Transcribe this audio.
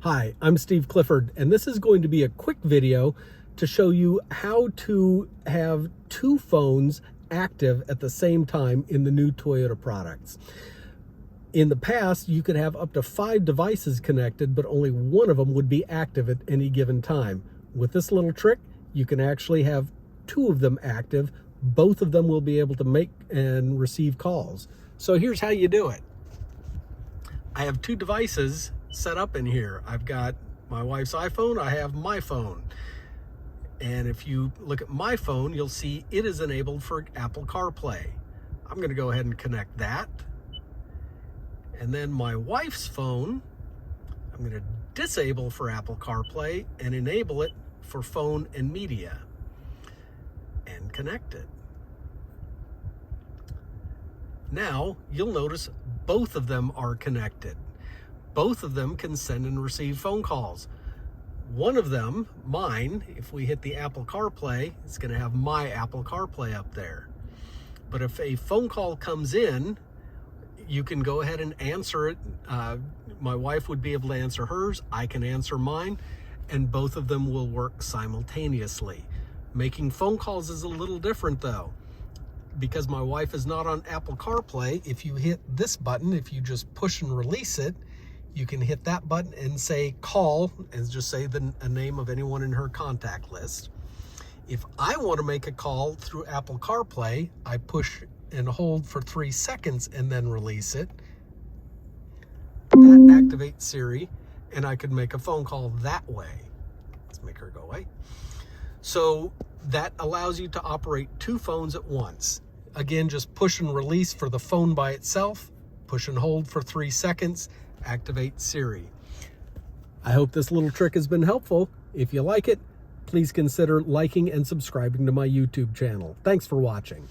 Hi, I'm Steve Clifford, and this is going to be a quick video to show you how to have two phones active at the same time in the new Toyota products. In the past, you could have up to 5 devices connected, but only one of them would be active at any given time. With this little trick, you can actually have 2 of them active. Both of them will be able to make and receive calls. So here's how you do it. I have 2 devices set up in here. I've got my wife's iPhone, I have my phone. And if you look at my phone, you'll see it is enabled for Apple CarPlay. I'm going to go ahead and connect that. And then my wife's phone, I'm going to disable for Apple CarPlay and enable it for phone and media. And connect it. Now, you'll notice both of them are connected. Both of them can send and receive phone calls. One of them, mine, if we hit the Apple CarPlay, it's going to have my Apple CarPlay up there. But if a phone call comes in, you can go ahead and answer it. My wife would be able to answer hers, I can answer mine, and both of them will work simultaneously. Making phone calls is a little different though. Because my wife is not on Apple CarPlay, if you hit this button, if you just push and release it, you can hit that button and say call, and just say a name of anyone in her contact list. If I want to make a call through Apple CarPlay, I push and hold for 3 seconds and then release it. That activates Siri, and I could make a phone call that way. Let's make her go away. So that allows you to operate 2 phones at once. Again, just push and release for the phone by itself, push and hold for 3 seconds, activate Siri. I hope this little trick has been helpful. If you like it, please consider liking and subscribing to my YouTube channel. Thanks for watching.